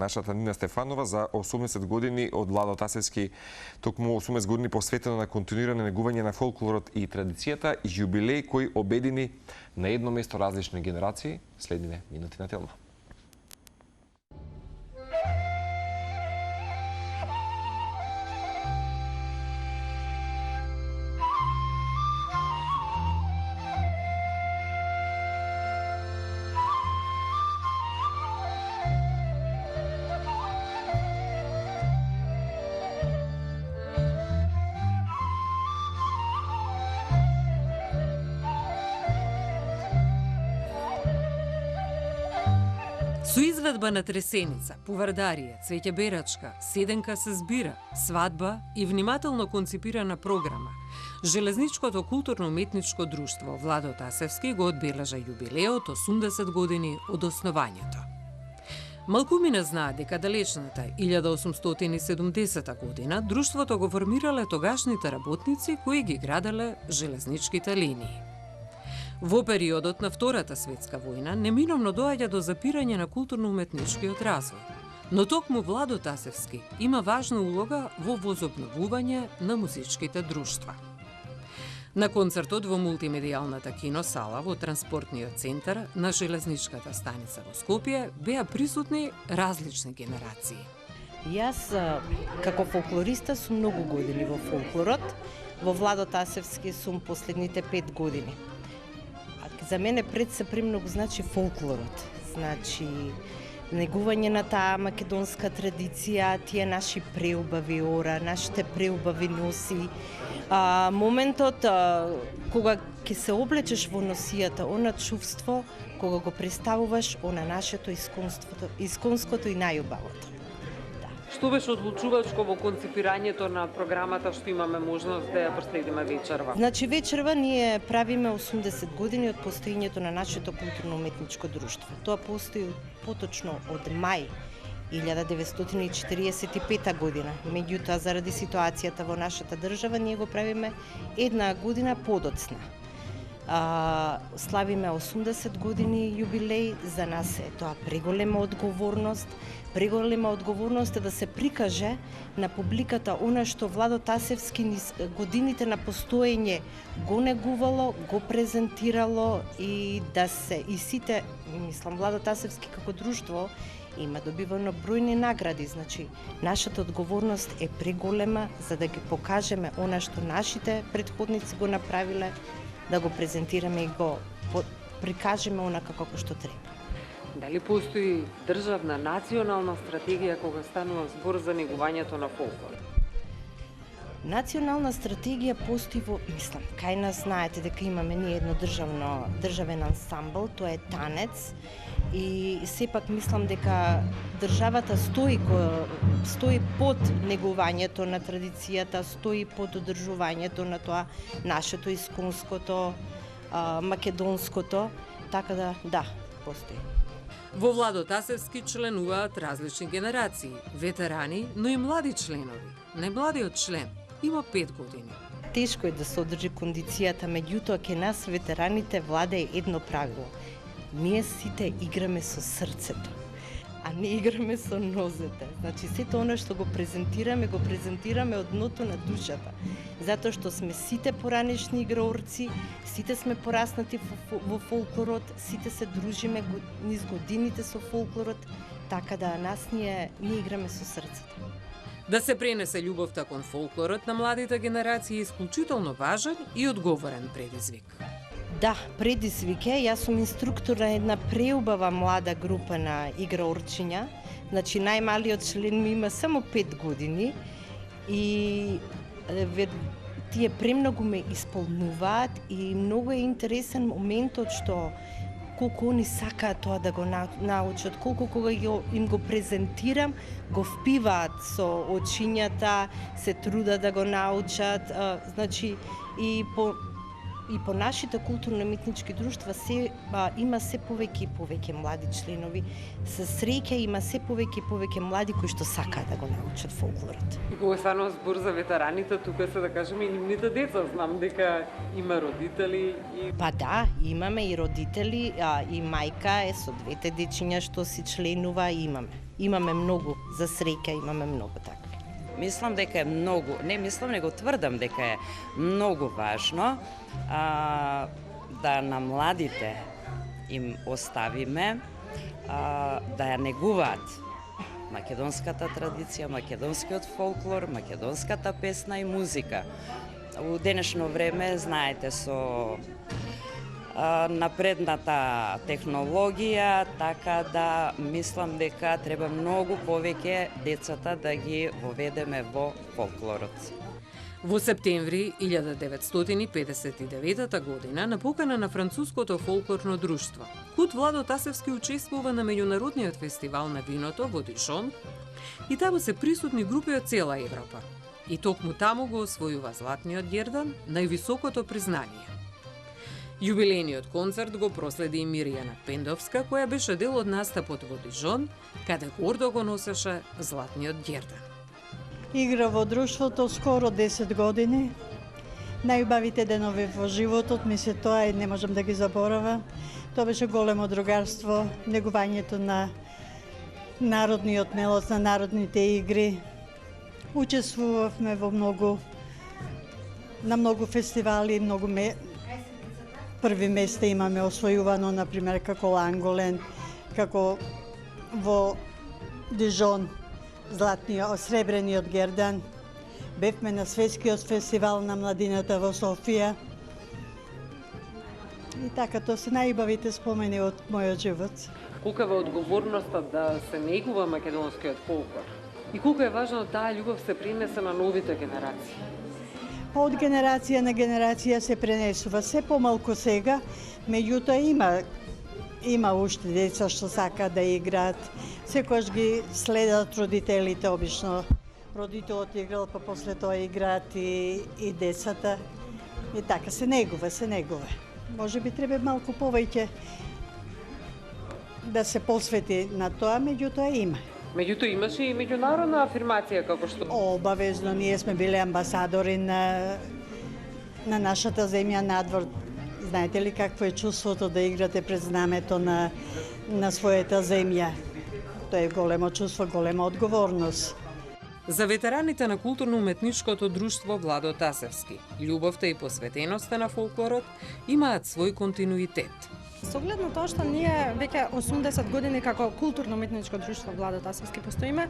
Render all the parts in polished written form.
Нашата Нина Стефанова за 80 години од Владо Тасевски, токму 80 години посветено на континуирано негување на фолклорот и традицијата, јубилеј кој обедини на едно место различни генерации, следниве минути на Телма. Со изведба на тресеница, повардарија, цвеќе берачка, седенка се збира, свадба и внимателно конципирана програма, Железничкото културно-уметничко друштво Владо Тасевски го одбележа јубилеот 80 години од основањето. Малкумина знаа дека далечната 1870 година друштвото го формирале тогашните работници кои ги граделе железничките линии. Во периодот на Втората светска војна неминовно доаѓа до запирање на културно-уметничкиот развој, но токму Владо Тасевски има важна улога во возобновување на музичките друштва. На концертот во мултимедијалната киносала во транспортниот центар на железничката станица во Скопје беа присутни различни генерации. Јас како фолклориста сум многу години во фолклорот, во Владо Тасевски сум последните 5 години. За мене пред се премногу значи фолклорот, значи негување на таа македонска традиција, тие наши преубави ора, нашите преубави носи. Моментот кога ќе се облечеш во носијата, она чувство, кога го представуваш, она нашето исконското и најубавото. Што беше одлучувачко во конципирањето на програмата што имаме можност да ја проследиме вечерва? Значи вечерва ние правиме 80 години од постоењето на нашето културно-уметничко друштво. Тоа постои поточно од мај 1945 година. Меѓутоа, заради ситуацијата во нашата држава, ние го правиме една година подоцна. Славиме 80 години јубилеј, за нас е тоа преголема одговорност. Преголема одговорност е да се прикаже на публиката она што Владо Тасевски низ годините на постоење го негувало, го презентирало и да се и сите, мислам, Владо Тасевски како друштво има добивано бројни награди, значи нашата одговорност е преголема за да ги покажеме она што нашите претходници го направиле, да го презентираме и го прикажеме онака како што треба. Дали постои државна национална стратегија кога станува збор за негувањето на фолклор? Национална стратегија постои во Ислам. Кај нас знаете дека имаме ние едно државен ансамбл, тоа е танец, и сепак мислам дека државата стои под негувањето на традицијата, стои под одржувањето на тоа нашето исконското, македонското, така да, постои. Во Владо Тасевски членуваат различни генерации, ветерани, но и млади членови. Најмладиот член има 5 години. Тешко е да се одржи кондицијата, меѓутоа ке нас ветераните владее едно правило. Ние сите играме со срцето, а не играме со нозете. Значи, сето оно што го презентираме од дното на душата. Затоа што сме сите поранешни играорци, сите сме пораснати во фолклорот, сите се дружиме низ годините со фолклорот, така да нас ние играме со срцето. Да се пренесе љубовта кон фолклорот на младите генерации е исклучително важен и одговорен предизвик. Да, предизвик е. Јас сум инструктор на една преубава млада група на играорчиња. Значи, најмалиот член ми има само 5 години и тие премногу ме исполнуваат и многу е интересен моментот што колку они сакаат тоа да го научат, колку кога им го презентирам, го впиваат со очињата, се трудат да го научат, значи и по нашите културно-уметнички друштва има се повеќе и повеќе млади членови. Со среќа има се повеќе и повеќе млади кои што сакаат да го научат фолклорот. И кога станува збор за ветераните, тука се да кажеме и нивните деца, знам дека има родители и... Па да, имаме и родители, и мајка е со двете дечиња што си членува, имаме. имаме многу, за среќа имаме многу такви. Мислам дека е многу, не мислам, него тврдам дека е многу важно да на младите им оставиме да ја негуваат македонската традиција, македонскиот фолклор, македонската песна и музика. У денешно време, знаете, со напредната технологија, така да мислам дека треба многу повеќе децата да ги воведеме во фолклорот. Во септември 1959 година, на покана на Француското фолклорно друштво, Кут Владо Тасевски учествува на меѓународниот фестивал на виното во Дишон и таму се присутни групи од цела Европа. И токму таму го освојува Златниот Гердан, највисокото признание. Јубилејниот концерт го проследи и Мирјана Пендовска, која беше дел од настапот во Дижон, каде гордо го носеше Златниот Гердан. Игра во друштвото скоро 10 години. Најубавите денови во животот ми се тоа и не можам да ги заборава. Тоа беше големо другарство, негувањето на народниот мелос, на народните игри. Учествувавме во на многу фестивали, први места имаме освојувано, например, како Ланголен, како во Дижон, Сребрениот Гердан. Бевме на Светскиот фестивал на младината во Софија. И така, тоа се најубавите спомени од мојот живот. Колка е одговорноста да се негува македонскиот фолклор? И колку е важно таа љубов се пренесе на новите генерации? Од генерација на генерација се пренесува се помалку сега, меѓутоа има уште деца што сакаат да играат. Секојаш ги следат родителите, обично родителот играл, па после тоа играат и децата. И така се негува. Може би треба малку повеќе да се посвети на тоа, меѓутоа има. Меѓутоа имаше и меѓународна афирмација како што... Обавезно, ние сме биле амбасадори на нашата земја надвор. Знаете ли какво е чувството да играте пред знамето на својата земја? Тоа е големо чувство, голема одговорност. За ветераните на културно-уметничкото друштво Владо Тасевски, љубовта и посветеноста на фолклорот имаат свој континуитет. Со оглед на тоа што ние веќе 80 години како културно-уметничко друштво Владо Тасевски постоиме,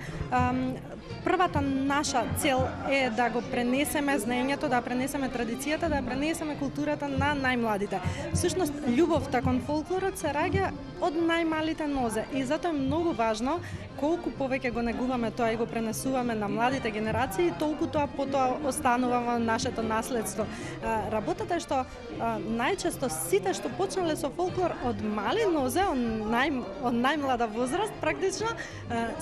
првата наша цел е да го пренесеме знаењето, да пренесеме традицијата, да пренесеме културата на најмладите. Всушност, љубовта кон фолклорот се раѓа од најмалите нозе и затоа е многу важно колку повеќе го негуваме тоа и го пренесуваме на младите генерации, толку тоа потоа останува во нашето наследство. Работата е што најчесто сите што почнале со фолклор од мали нозе, од најмлада возраст, практично,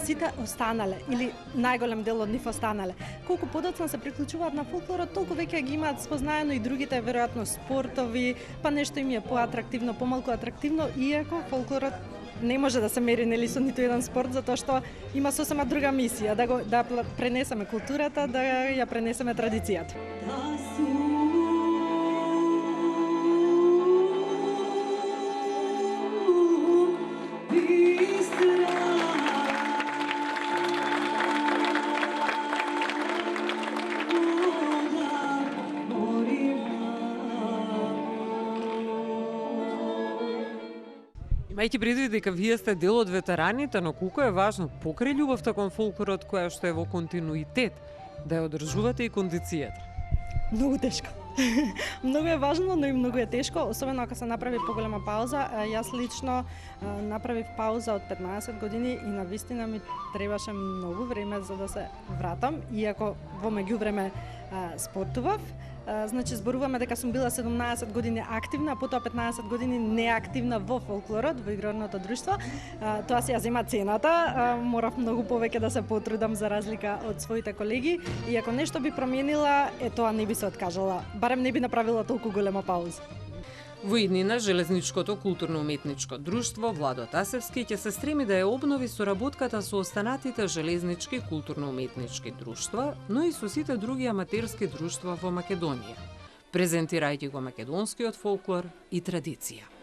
сите останале, или најголем дел од нив останале. Колку подоцна се приклучуваат на фолклорот, толку веќе ги имаат спознаено и другите, веројатно, спортови, па нешто им е поатрактивно, помалку атрактивно, иако фолклорот не може да се мери нели со ниту еден спорт, затоа што има сосема друга мисија, да пренесеме културата, да ја пренесеме традицијата. Имајќи предвид дека вие сте дел од ветераните, но колку е важно покрај љубовта кон фолклорот која што е во континуитет, да ја одржувате и кондицијата? Многу тешко. Многу е важно, но и многу е тешко, особено ако се направи поголема пауза. Јас лично направив пауза од 15 години и навистина ми требаше многу време за да се вратам, иако во меѓувреме спортував. Значи, зборуваме дека сум била 17 години активна, а потоа 15 години неактивна во фолклорот, во игрорното друштво. Тоа си ја зема цената. Морав многу повеќе да се потрудам за разлика од своите колеги. И ако нешто би променила, тоа не би се откажала. Барем не би направила толку голема пауза. Во иднина, Железничкото културно-уметничко друштво Владо Тасевски ќе се стреми да ја обнови соработката со останатите железнички културно-уметнички друштва, но и со сите други аматерски друштва во Македонија, презентирајќи го македонскиот фолклор и традиција.